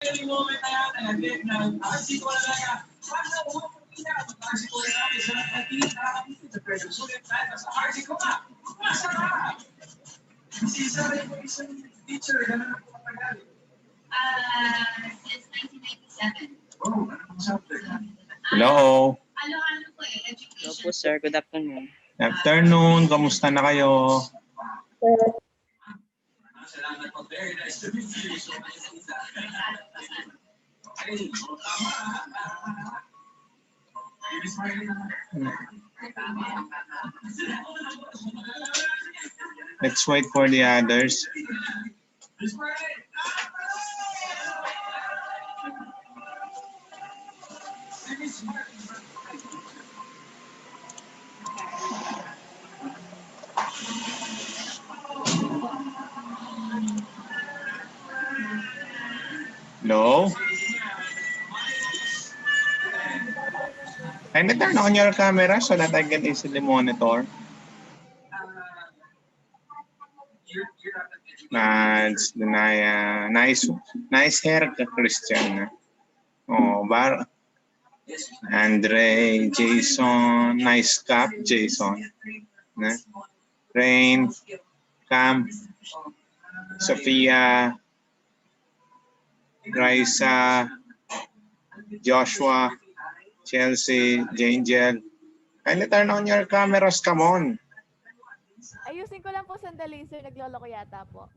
Since 1997. Hello. Hello po, sir. Good afternoon. Afternoon. Kamusta na kayo? Let's wait for the others. Hello? Can you turn on your camera so that I can easily monitor? That's nice hair, Christian. Oh, Andre, Jason, nice cap, Jason. Rain, Cam, Sophia, Raisa, Joshua, Chelsea, Jangel. Can you turn on your cameras? Come on. Ayusin ko lang po sandali, sir. Nagloloko yata po.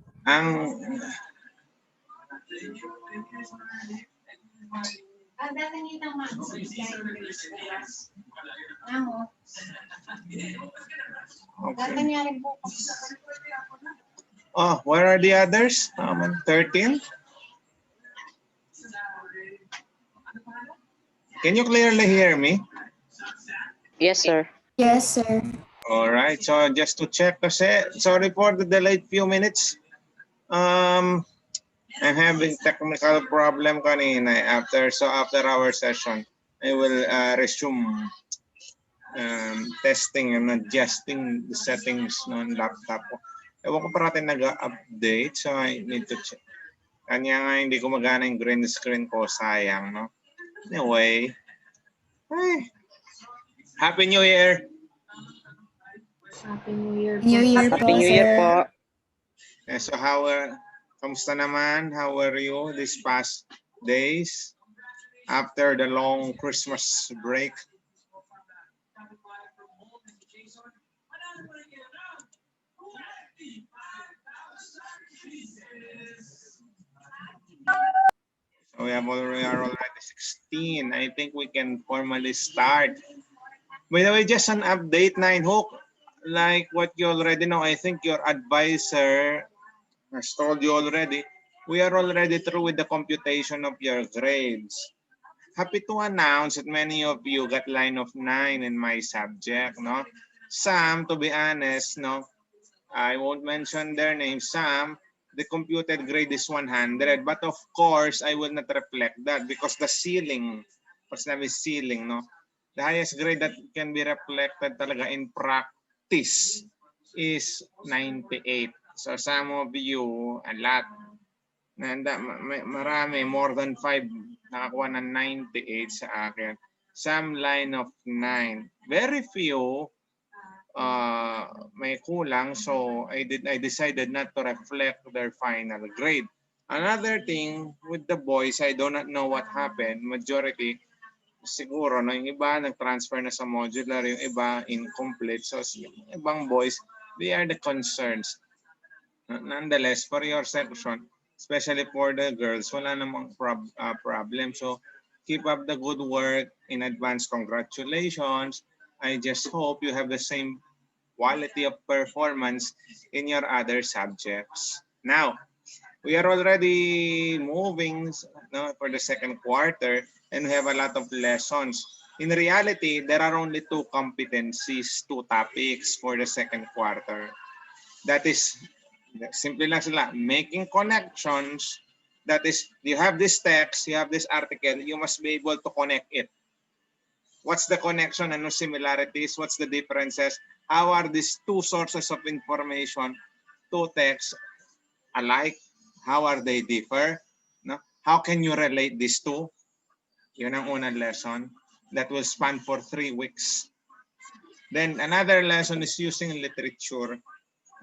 Oh, where are the others? 13? Can you clearly hear me? Yes, sir. Yes, sir. All right. So just to check kasi, sorry for the delayed few minutes. I'm having technical problem kanina after our session. I will resume testing and adjusting the settings ng laptop ko. Ewan ko parating nag-update, so I need to check. Kanya nga hindi ko magana yung green screen ko, sayang, no? Anyway, Happy New Year! Happy New Year. Happy New Year po. So kamusta naman? How are you these past days after the long Christmas break? So we are already 16. I think we can formally start. By the way, just an update, Hooke. Like what you already know, I think your advisor has told you already, we are already through with the computation of your grades. Happy to announce that many of you got line of 9 in my subject, no? Some, to be honest, no, I won't mention their names. Some, the computed grade is 100, but of course, I will not reflect that because the ceiling, what's name is ceiling, no? The highest grade that can be reflected talaga in practice is 98. So some of you, a lot, marami, more than 5 nakakuha ng 98 sa akin. Some line of 9. Very few may kulang, so I decided not to reflect their final grade. Another thing with the boys, I do not know what happened. Majority, siguro, no, yung iba nag-transfer na sa modular, yung iba incomplete. So yung ibang boys, they are the concerns. Nonetheless, for your section, especially for the girls, wala namang problem. So keep up the good work. In advance, congratulations. I just hope you have the same quality of performance in your other subjects. Now, we are already moving, no, for the second quarter, and we have a lot of lessons. In reality, there are only 2 competencies, 2 topics for the second quarter. That is, simply lang sila, making connections. That is, you have this text, you have this article, you must be able to connect it. What's the connection? Ano similarities? What's the differences? How are these 2 sources of information, 2 texts alike? How are they differ? No? How can you relate these two? Yun ang unang lesson. That will span for 3 weeks. Then another lesson is using literature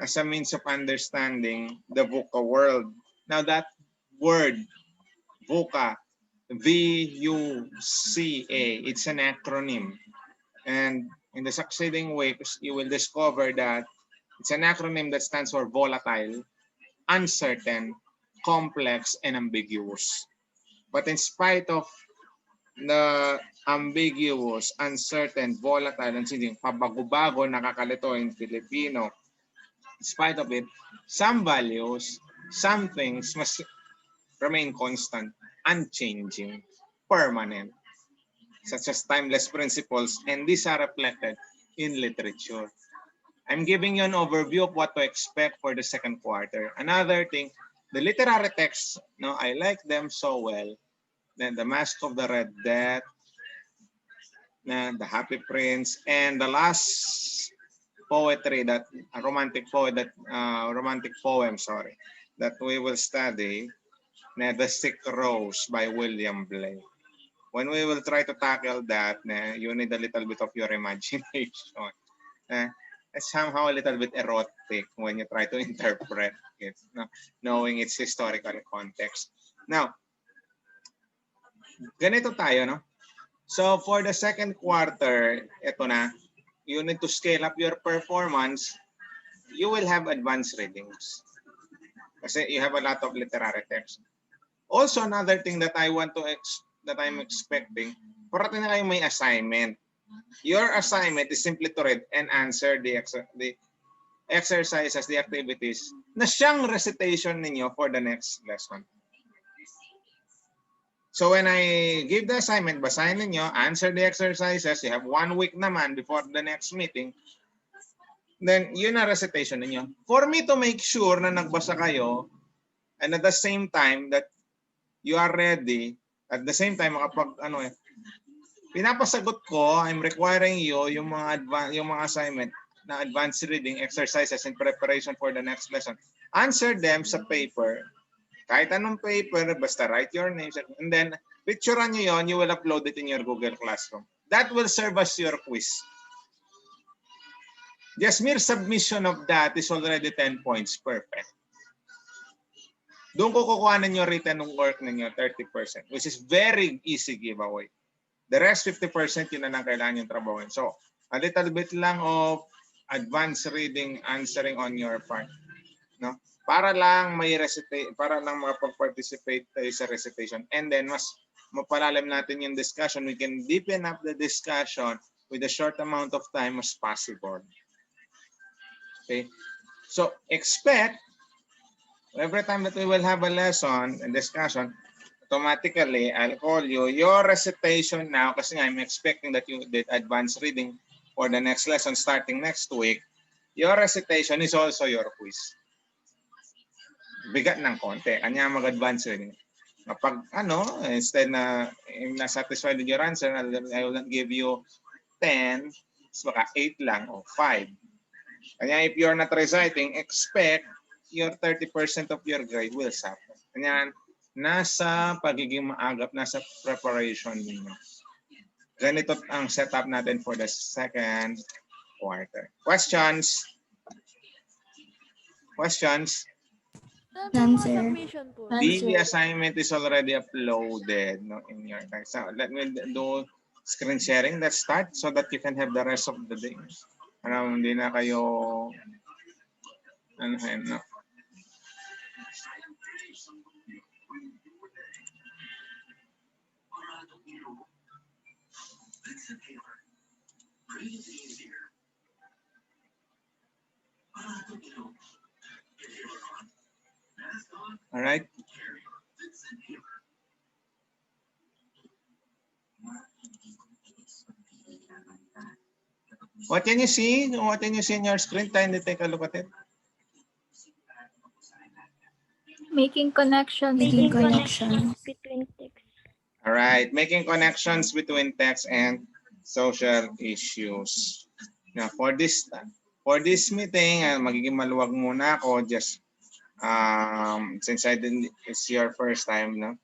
as a means of understanding the VUCA world. Now that word, VUCA, V-U-C-A, it's an acronym. And in the succeeding weeks, you will discover that it's an acronym that stands for volatile, uncertain, complex, and ambiguous. But in spite of the ambiguous, uncertain, volatile, and hindi pabago-bago, nakakalito in Filipino, in spite of it, some values, some things must remain constant, unchanging, permanent, such as timeless principles, and these are reflected in literature. I'm giving you an overview of what to expect for the second quarter. Another thing, the literary texts, no, I like them so well. Then the Mask of the Red Death, the Happy Prince, and the last poetry that a romantic poem that we will study, The Sick Rose by William Blake. When we will try to tackle that, you need a little bit of your imagination. It's somehow a little bit erotic when you try to interpret it, knowing its historical context. Now, ganito tayo, no? So for the second quarter, ito na, you need to scale up your performance. You will have advanced readings. Kasi you have a lot of literary text. Also, another thing that I want to that I'm expecting, parating na kayong may assignment. Your assignment is simply to read and answer the exercises, the activities na siyang recitation ninyo for the next lesson. So when I give the assignment, basahin ninyo, answer the exercises, you have 1 week naman before the next meeting, then yun na recitation ninyo. For me to make sure na nagbasa kayo, and at the same time that you are ready, at the same time, pinapasagot ko, I'm requiring you yung mga assignment na advanced reading exercises in preparation for the next lesson. Answer them sa paper. Kahit anong paper, basta write your names, and then picturean nyo yon, you will upload it in your Google Classroom. That will serve as your quiz. Just mere submission of that is already 10 points. Perfect. Doon ko kukuhanan yung written ng work ninyo, 30%, which is very easy giveaway. The rest, 50%, yun na lang kailangan yung trabahoin. So, a little bit lang of advanced reading, answering on your part. No? Para lang may recitate, para lang makapag-participate tayo sa recitation. And then, mas mapalalim natin yung discussion. We can deepen up the discussion with a short amount of time as possible. Okay? So, expect, every time that we will have a lesson and discussion, automatically, I'll call you your recitation now kasi I'm expecting that you did advanced reading for the next lesson starting next week. Your recitation is also your quiz. Bigat ng konti. Kanya mag-advance reading. Kapag instead na na-satisfied with your answer, I will not give you 10, baka 8 lang o 5. Kanya if you're not reciting, expect your 30% of your grade will suffer. Kanya nasa pagiging maagap, nasa preparation ninyo. Ganito ang setup natin for the second quarter. Questions? Questions? None, sir. Submission po. None, The sir. assignment is already uploaded in your text. So let me do screen sharing. Let's start so that you can have the rest of the day. Hindi na kayo no. All right. What can you see? What can you see in your screen? Kindly take a look at it. Making connections. Making connections between text. All right, making connections between text and social issues. Now, for this meeting, magiging maluwag muna ako just since it's your first time, no?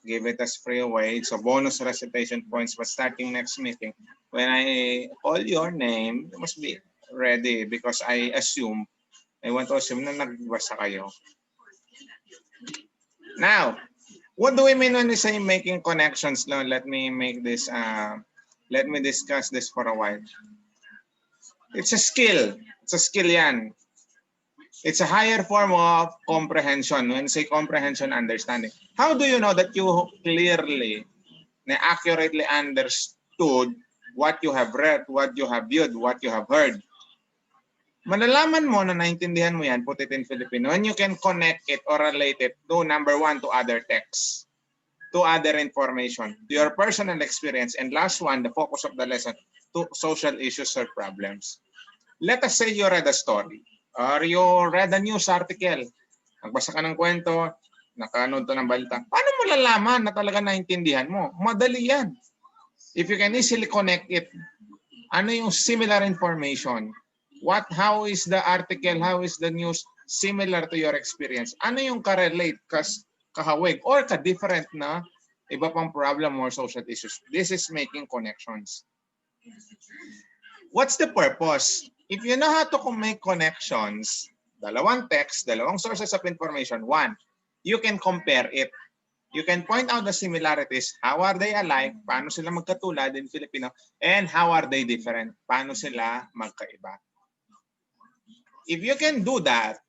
give it as free away. So bonus recitation points, but starting next meeting, when I call your name, you must be ready because I want to assume na nagbasa kayo. Now, what do we mean when we say making connections? Now, let me discuss this for a while. It's a skill. It's a skill yan. It's a higher form of comprehension. When we say comprehension, understanding. How do you know that you clearly, accurately understood what you have read, what you have viewed, what you have heard? Malalaman mo na naintindihan mo yan, put it in Filipino, when you can connect it or relate it to, number one, to other texts, to other information, to your personal experience, and last one, the focus of the lesson, to social issues or problems. Let us say you read a story or you read a news article. Nagbasa ka ng kwento, nakanood to ng balita. Paano mo lalaman na talaga naintindihan mo? Madali yan. If you can easily connect it, ano yung similar information? How is the article, how is the news similar to your experience? Ano yung ka-relate, kahawig, or ka-different na iba pang problem or social issues? This is making connections. What's the purpose? If you know how to make connections, dalawang text, dalawang sources of information, one, you can compare it. You can point out the similarities. How are they alike? Paano sila magkatulad in Filipino? And how are they different? Paano sila magkaiba? If you can do that,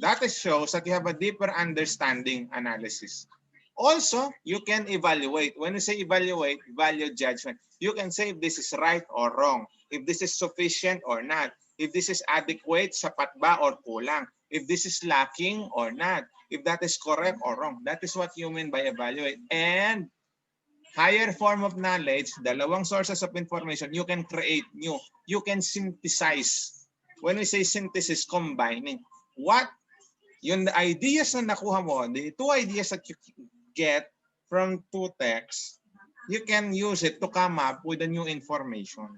that shows that you have a deeper understanding analysis. Also, you can evaluate. When you say evaluate, value judgment. You can say if this is right or wrong. If this is sufficient or not. If this is adequate, sapat ba or kulang. If this is lacking or not. If that is correct or wrong. That is what you mean by evaluate. And higher form of knowledge, dalawang sources of information, you can create new. You can synthesize. When we say synthesis, combining. What? Yung the ideas na nakuha mo, the two ideas that you get from two texts, you can use it to come up with a new information.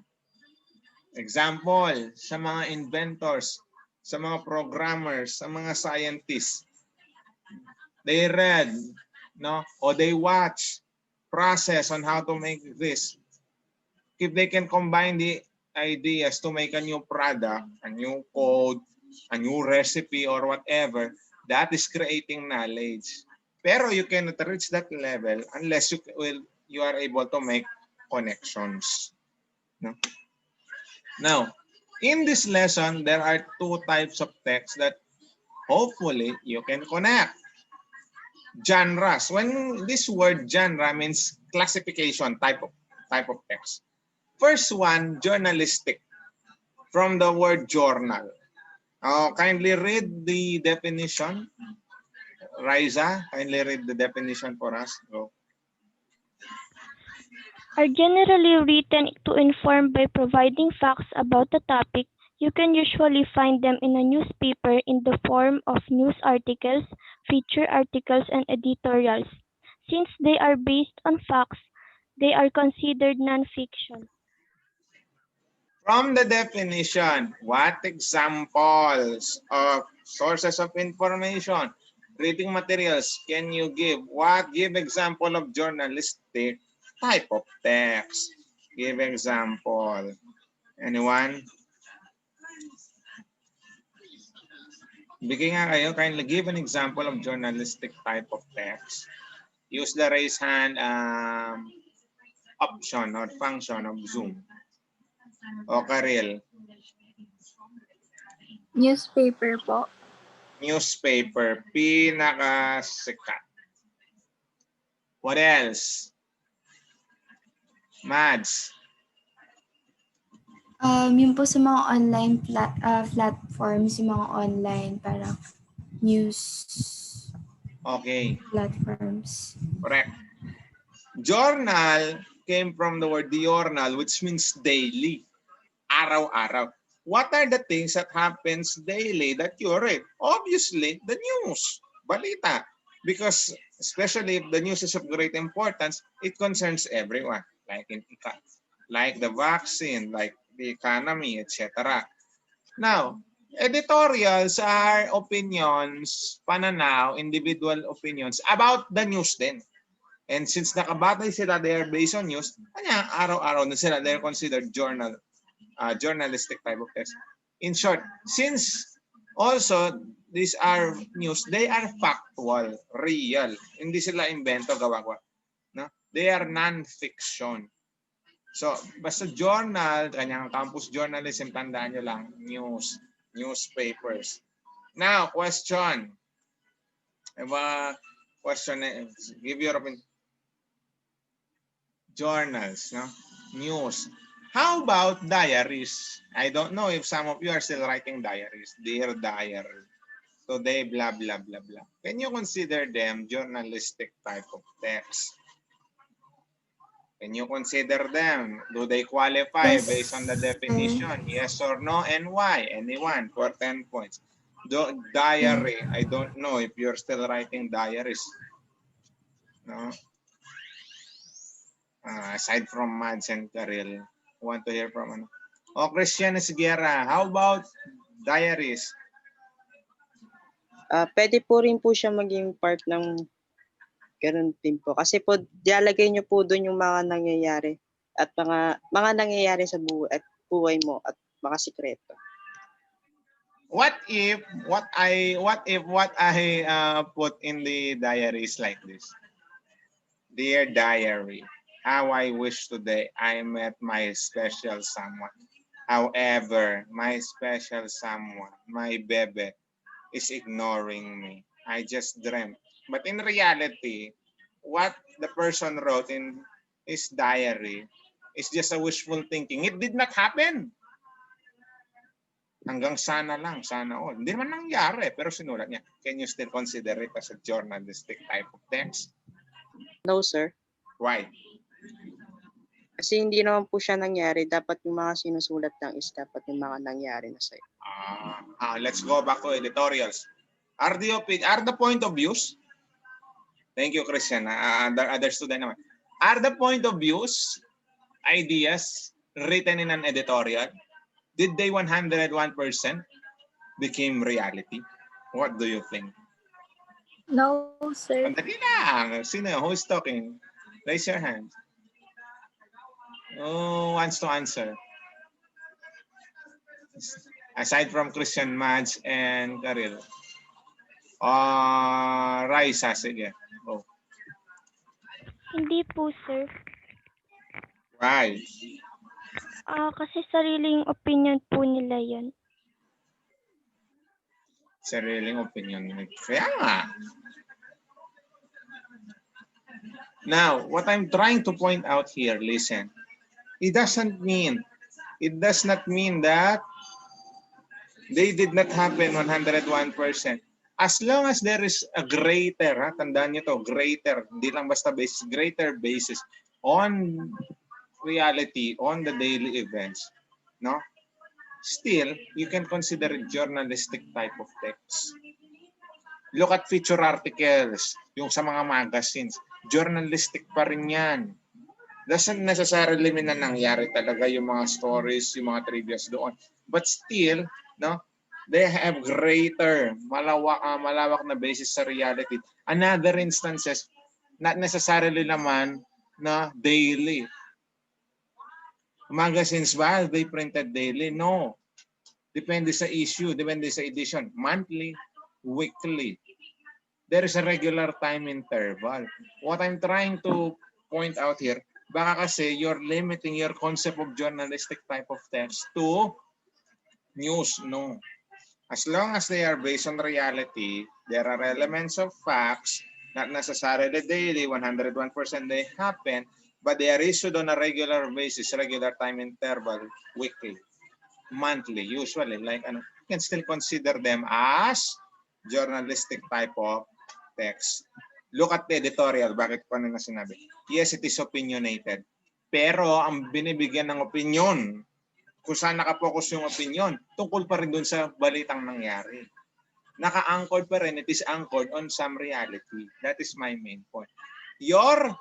Example, sa mga inventors, sa mga programmers, sa mga scientists, they read, no, or they watch process on how to make this. If they can combine the ideas to make a new product, a new code, a new recipe, or whatever, that is creating knowledge. Pero you cannot reach that level unless you are able to make connections. No? Now, in this lesson, there are two types of text that hopefully you can connect. Genres. When this word genre means classification type of text. First one, journalistic, from the word journal. Kindly read the definition. Riza, kindly read the definition for us. Go. Are generally written to inform by providing facts about the topic. You can usually find them in a newspaper in the form of news articles, feature articles, and editorials. Since they are based on facts, they are considered non-fiction. From the definition, what examples of sources of information, reading materials can you give? Give example of journalistic type of text. Give example. Anyone? Bigay nga kayo, kindly give an example of journalistic type of text. Use the raise hand option or function of Zoom. O Karil? Newspaper po. Newspaper, pinakasikat. What else? Mads? Yun po sa mga online platforms, yung mga online parang news Okay, platforms. correct. Journal came from the word diurnal, which means daily. Araw-araw. What are the things that happens daily that you read? Obviously, the news, balita. Because especially if the news is of great importance, it concerns everyone. Like the vaccine, like the economy, etc. Now, editorials are opinions, pananaw, individual opinions about the news din. And since nakabatay sila, they are based on news, kanya araw-araw na sila, they're considered journalistic type of text. In short, since also these are news, they are factual, real. Hindi sila invento, gawa-gawa. No? They are non-fiction. So, basta journal, kanyang campus journalism, tandaan nyo lang, newspapers. Now, question. Question, give your opinion. Journals, no? News. How about diaries? I don't know if some of you are still writing diaries. Dear diary. Today, blah, blah, blah, blah. Can you consider them journalistic type of text? Can you consider them? Do they qualify Yes, based on the definition? Yes or no, and why? Anyone for 10 points. Diary, I don't know if you're still writing diaries. No? Aside from Mads and Karel, want to hear from ano? Christian Esguerra, how about diaries? Pwede po rin po siya maging part ng ganun din po. Kasi po, dialagay niyo po doon yung mga nangyayari at mga nangyayari sa buhay mo at mga sikreto. What if what I put in the diary is like this? Dear diary, how I wish today I met my special someone. However, my special someone, my bebe, is ignoring me. I just dreamt. But in reality, what the person wrote in his diary is just a wishful thinking. It did not happen. Hanggang sana lang, sana all. Hindi naman nangyari, pero sinulat niya. Can you still consider it as a journalistic type of text? No, sir. Why? Kasi hindi naman po siya nangyari. Dapat yung mga sinusulat lang is dapat yung mga nangyari na sa'yo. Let's go back to editorials. Are the point of views? Thank you, Christian. Other student naman. Are the point of views, ideas, written in an editorial? Did they 101% became reality? What do you think? No, sir. Andali lang. Sino? Who is talking? Raise your hand. Who wants to answer? Aside from Christian, Mads, and Karil. Raisa, sige. Oh. Hindi po, sir. Right. Kasi sariling opinion po nila yan. Sariling opinion. Kaya nga. Now, what I'm trying to point out here, listen. It does not mean that they did not happen 101%. As long as there is a greater, tandaan niyo to, greater, hindi lang basta basis, greater basis on reality, on the daily events, no? Still, you can consider it journalistic type of text. Look at feature articles, yung sa mga magazines. Journalistic pa rin yan. Doesn't necessarily mean na nangyari talaga yung mga stories, yung mga trivias doon. But still, no, they have greater, malawak na basis sa reality. Another instances, not necessarily naman na daily. Magazines ba, they printed daily? No. Depende sa issue, depende sa edition. Monthly, weekly. There is a regular time interval. What I'm trying to point out here, baka kasi you're limiting your concept of journalistic type of text to news. No. As long as they are based on reality, there are elements of facts, not necessarily daily, 101% they happen, but they are issued on a regular basis, regular time interval, weekly, monthly, usually. Like, you can still consider them as journalistic type of text. Look at the editorial. Bakit ko na sinabi? Yes, it is opinionated. Pero ang binibigyan ng opinion, kung saan nakapokus yung opinion, tungkol pa rin dun sa balitang nangyari. Naka-anchored pa rin, it is anchored on some reality. That is my main point. Your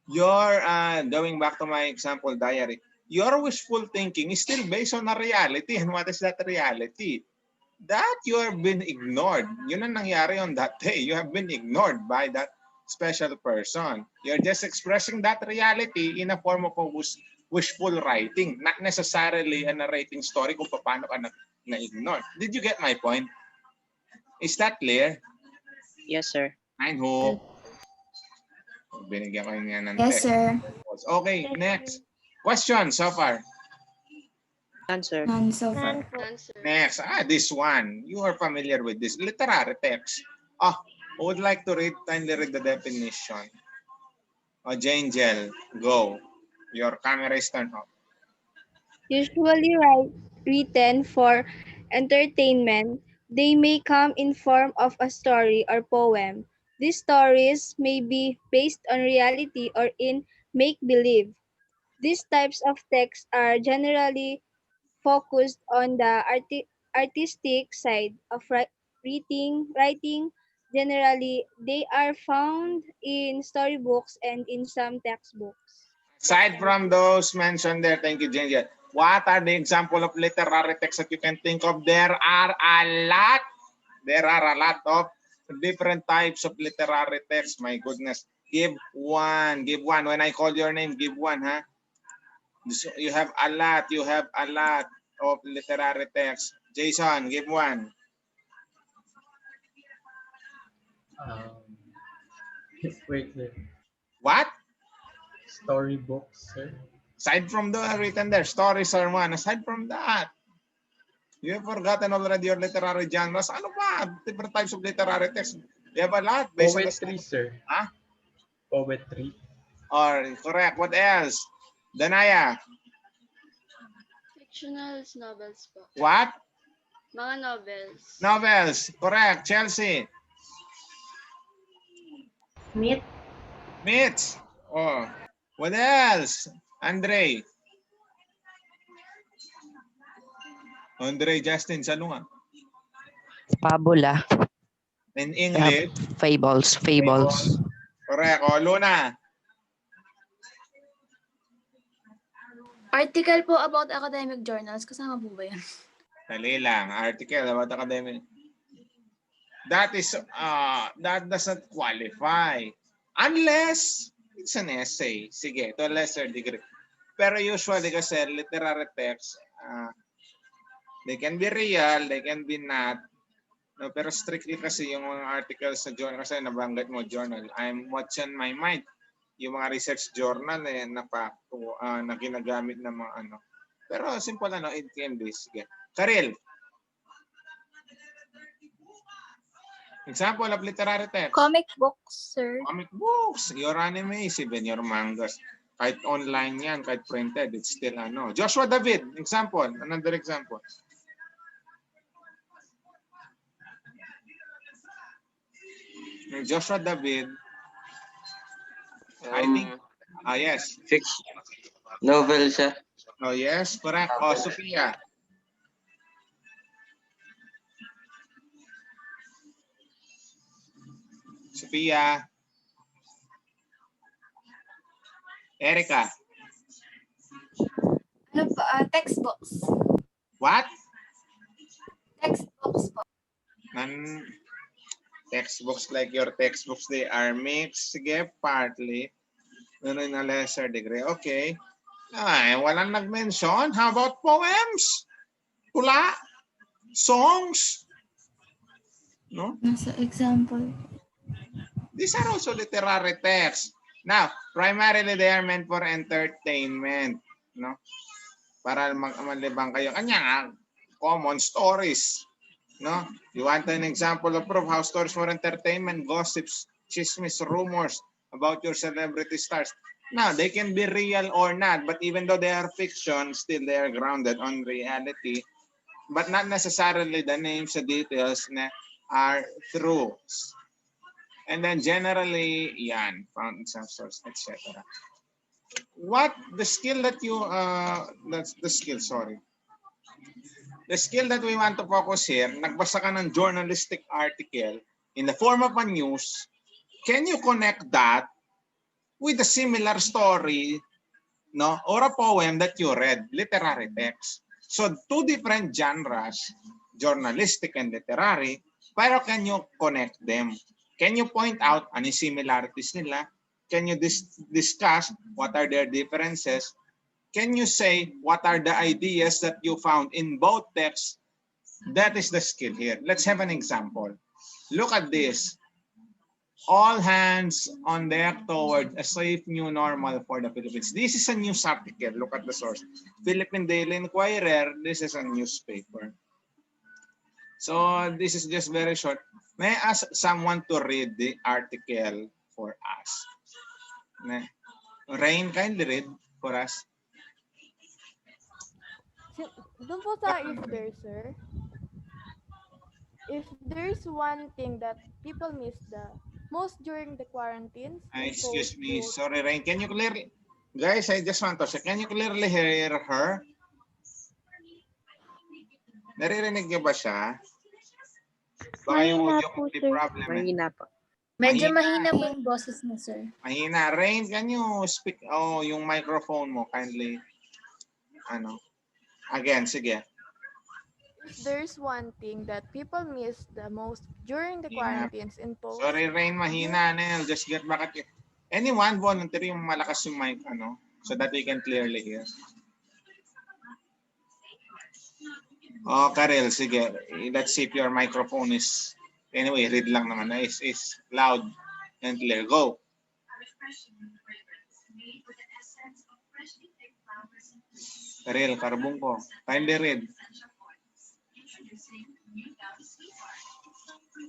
going back to my example diary, your wishful thinking is still based on a reality. And what is that reality? That you have been ignored. Yun ang nangyari on that day. You have been ignored by that special person. You're just expressing that reality in a form of a wishful writing, not necessarily a narrating story kung paano ka na-ignore. Did you get my point? Is that clear? Yes, sir. Nine Hooke. Binigyan ko niya ng Yes, text. sir. Okay, next. Question so far. Answer. None so far. None po. Next. This one. You are familiar with this. Literary text. I would like to kindly read the definition. Jangel, go. Your camera is turned off. Usually written for entertainment, they may come in form of a story or poem. These stories may be based on reality or in make-believe. These types of texts are generally focused on the artistic side of writing. Generally, they are found in storybooks and in some textbooks. Aside from those mentioned there, thank you, Jangel. What are the example of literary texts that you can think of? There are a lot. There are a lot of different types of literary texts. My goodness. Give one. Give one. When I call your name, give one, huh? So you have a lot. You have a lot of literary texts. Jason, give one. Wait, What? storybooks, sir. Aside from the written there, stories are one. Aside from that, you have forgotten already your literary genres. Ano pa? Different types of literary text. You have a lot. Based on Poetry, sir. Huh? Poetry. Or correct. What else? Danaya. Fictional novels po. What? Mga novels. Novels. Correct. Chelsea. Myth. Myths. Oh. What else? Andre. Andre Justin Salunga. Fabula. In English. Fables. Correct. Oh, Luna. Article po about academic journals. Kasama po ba yan? Dali lang. Article about academic. That doesn't qualify. Unless it's an essay. Sige, to a lesser degree. Pero usually kasi literary text, they can be real, they can be not. No, pero strictly kasi yung mga articles sa journal, kasi nabanggit mo journal, what's on my mind. Yung mga research journal na ginagamit ng mga ano. Pero simple it can be. Sige. Karil. Example of literary text. Comic books, sir. Comic books. Your animes, even your mangas. Kahit online yan, kahit printed, it's still Joshua David, example. Another example. Joshua David. I think, yes. Novel siya. Oh, yes, correct. Sophia. Sophia. Erica. Ano po? Textbooks. What? Textbooks po. Textbooks like your textbooks, they are mixed. Sige, partly. In a lesser degree. Okay. Walang nag-mention. How about poems? Tula? Songs? No? Nasa example. These are also literary texts. Now, primarily they are meant for entertainment. No? Para malibang kayo. Kanya common stories. No? You want an example of proof how stories for entertainment, gossips, chismes, rumors about your celebrity stars. Now, they can be real or not, but even though they are fiction, still they are grounded on reality. But not necessarily the names, the details are true. And then generally, found in some source, etc. The skill that we want to focus here, nagbasa ka ng journalistic article in the form of a news, can you connect that with a similar story, no, or a poem that you read, literary text? So two different genres, journalistic and literary, pero can you connect them? Can you point out any similarities nila? Can you discuss what are their differences? Can you say what are the ideas that you found in both texts? That is the skill here. Let's have an example. Look at this. All hands on deck toward a safe new normal for the Philippines. This is a news article. Look at the source. Philippine Daily Inquirer. This is a newspaper. So this is just very short. May I ask someone to read the article for us? Rain, kindly read for us. Doon po sa if there, sir. If there's one thing that people miss the most during the quarantines Excuse imposed me. due. Sorry, Rain. Can you clearly... Guys, I just want to say, can you clearly hear her? Naririnig niyo ba siya? Baka yung Mahina audio po, may sir. problem. Mahina po. Medyo Mahina. mahina po yung boses mo, sir. Mahina. Rain, can you speak? Oh, yung microphone mo, kindly. Ano? Again, sige. If there's one thing that people miss the most during the Mahina. quarantines imposed. Sorry, Rain, mahina. Nel, just get back at it. Anyone volunteer yung malakas yung mic, ano? So that we can clearly hear. Oh, Karel, sige. Let's see if your microphone is... Anyway, read lang naman. Is loud and clear. Go. Karel, karbong ko. Kindly read.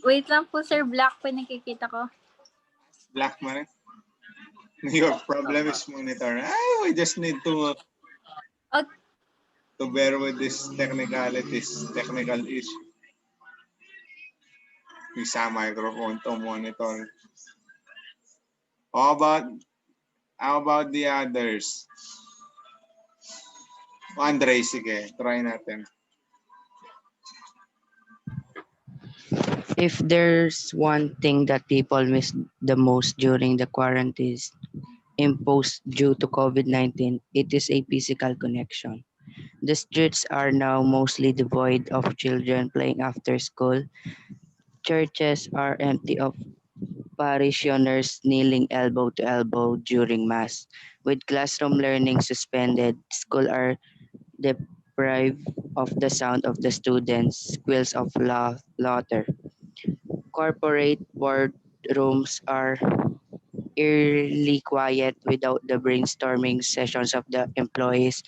Wait lang po, sir. Black po nakikita ko. Black man. Your problem is monitor. We just need to bear with this technicalities, technical issue. Isa microphone to monitor. How about the others? Andre, sige. Try natin. If there's one thing that people miss the most during the quarantines imposed due to COVID-19, it is a physical connection. The streets are now mostly devoid of children playing after school. Churches are empty of parishioners kneeling elbow to elbow during Mass. With classroom learning suspended, schools are deprived of the sound of the students' squeals of laughter. Corporate boardrooms are eerily quiet without the brainstorming sessions of the employees.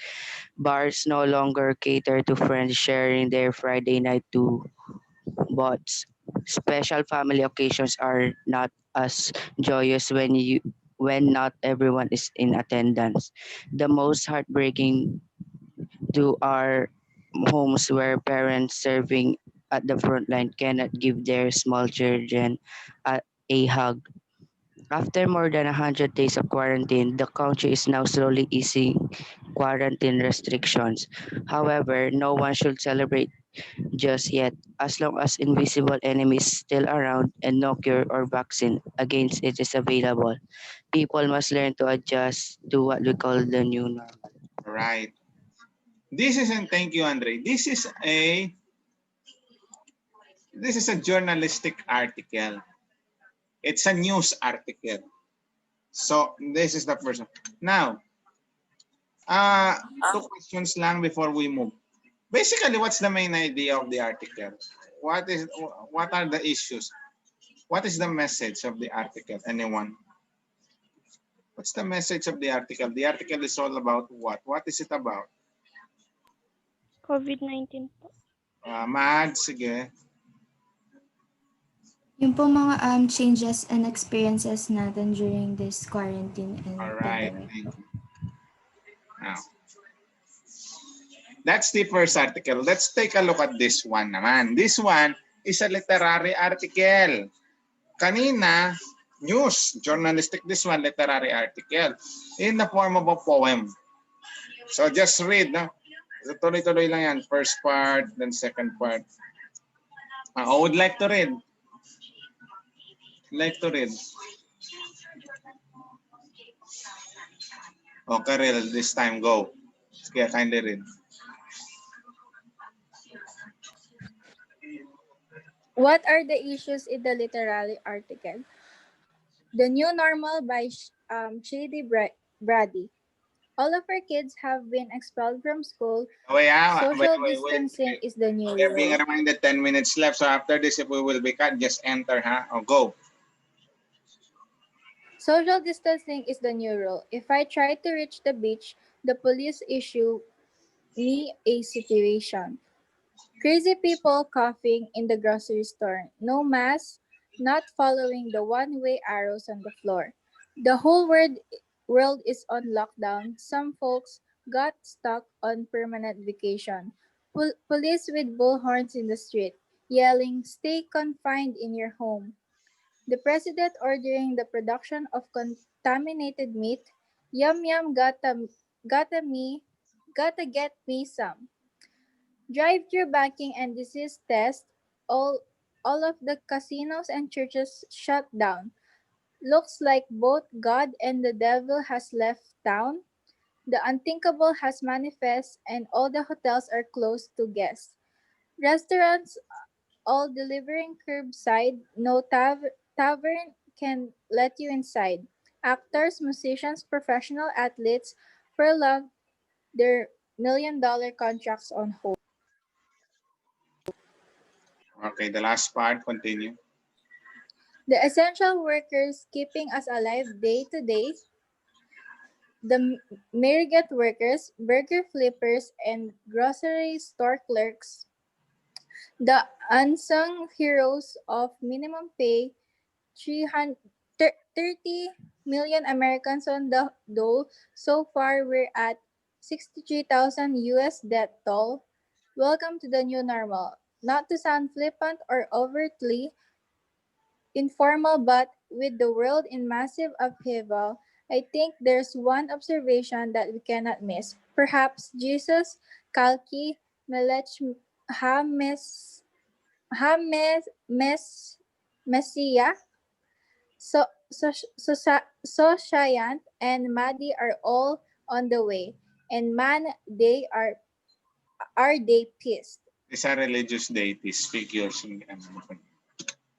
Bars no longer cater to friends sharing their Friday night to bots. Special family occasions are not as joyous when not everyone is in attendance. The most heartbreaking to our homes where parents serving at the front line cannot give their small children a hug. After more than 100 days of quarantine, the country is now slowly easing quarantine restrictions. However, no one should celebrate just yet, as long as invisible enemies still around and no cure or vaccine against it is available. People must learn to adjust to what we call the new normal. Right. And thank you, Andre. This is a journalistic article. It's a news article. So this is the first one. Now, two questions lang before we move. Basically, what's the main idea of the article? What are the issues? What is the message of the article? Anyone? What's the message of the article? The article is all about what? What is it about? COVID-19 po. Mad, sige. Yung po mga changes and experiences natin during this quarantine and pandemic. Thank you. Now, that's the first article. Let's take a look at this one naman. This one is a literary article. Kanina, news, journalistic. This one, literary article in the form of a poem. So just read. No? Tuloy-tuloy lang yan. First part, then second part. I would like to read. Okay, Karel, this time go. Sige, kindly read. What are the issues in the literary article? The New Normal by Shady Brady. All of our kids have been expelled from school. Social distancing is the new We are being rule. reminded 10 minutes left. So after this, if we will be cut, just enter, huh? Or go. Social distancing is the new rule. If I try to reach the beach, the police issue me a situation. Crazy people coughing in the grocery store. No mask, not following the one-way arrows on the floor. The whole world is on lockdown. Some folks got stuck on permanent vacation. Police with bullhorns in the street, yelling, "Stay confined in your home." The president ordering the production of contaminated meat. Yum yum gotta me gotta get me some. Drive-through banking and disease test. All of the casinos and churches shut down. Looks like both God and the devil has left town. The unthinkable has manifest and all the hotels are closed to guests. Restaurants all delivering curbside. No tavern can let you inside. Actors, musicians, professional athletes furloughed their $1 million contracts on hold. Okay, the last part, continue. The essential workers keeping us alive day to day, the Marriott workers, burger flippers, and grocery store clerks, the unsung heroes of minimum pay, 30 million Americans on the dole. So far, we're at 63,000 US death toll. Welcome to the new normal. Not to sound flippant or overtly informal, but with the world in massive upheaval, I think there's one observation that we cannot miss. Perhaps Jesus, Kalki, Melech, Hames, Hames, Messiah, Soshayant, and Madi are all on the way. And man, are they pissed? These are religious deities, figures.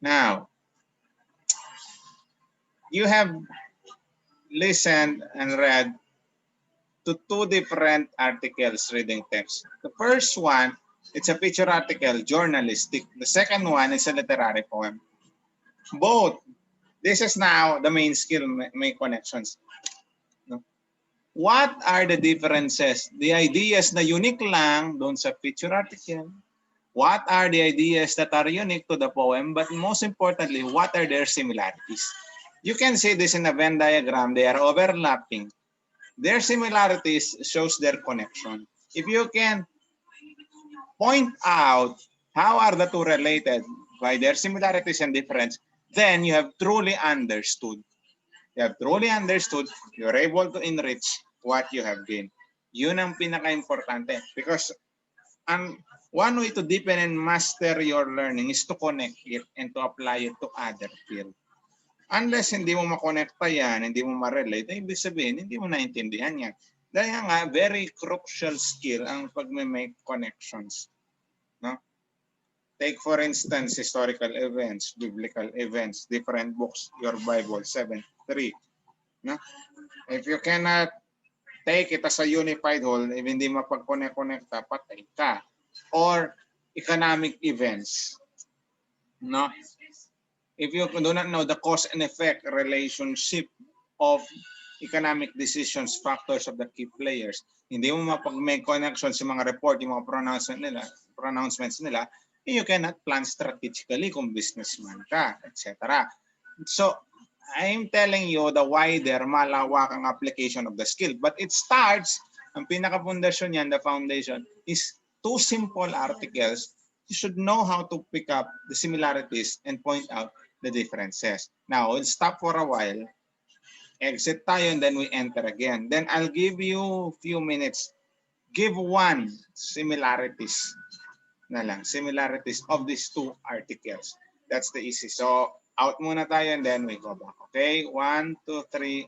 Now, you have listened and read to two different articles reading text. The first one, it's a picture article, journalistic. The second one is a literary poem. Both. This is now the main skill, make connections. No? What are the differences? The ideas na unique lang doon sa picture article. What are the ideas that are unique to the poem? But most importantly, what are their similarities? You can see this in a Venn diagram. They are overlapping. Their similarities shows their connection. If you can point out how are the two related by their similarities and difference, then you have truly understood. You have truly understood, you're able to enrich what you have gained. Yun ang pinaka-importante. Because one way to deepen and master your learning is to connect it and to apply it to other field. Unless hindi mo makonekta yan, hindi mo ma-relate, ibig sabihin, hindi mo naintindihan yan. Dahil nga, very crucial skill ang pag-make connections. No? Take for instance, historical events, biblical events, different books, your Bible, 7:3. No? If you cannot take it as a unified whole, if hindi mapag-connect-connecta, patay ka. Or economic events. No? If you do not know the cause and effect relationship of economic decisions, factors of the key players, hindi mo mapag-make connection sa mga report, yung mga pronouncements nila, you cannot plan strategically kung businessman ka, etc. So, I'm telling you the wider, malawakang application of the skill. But it starts, ang pinaka-pundasyon yan, the foundation, is two simple articles. You should know how to pick up the similarities and point out the differences. Now, we'll stop for a while, exit tayo, and then we enter again. Then I'll give you a few minutes. Give one similarities na lang, similarities of these two articles. That's the easy. So, out muna tayo and then we go back. Okay? 1, 2, 3,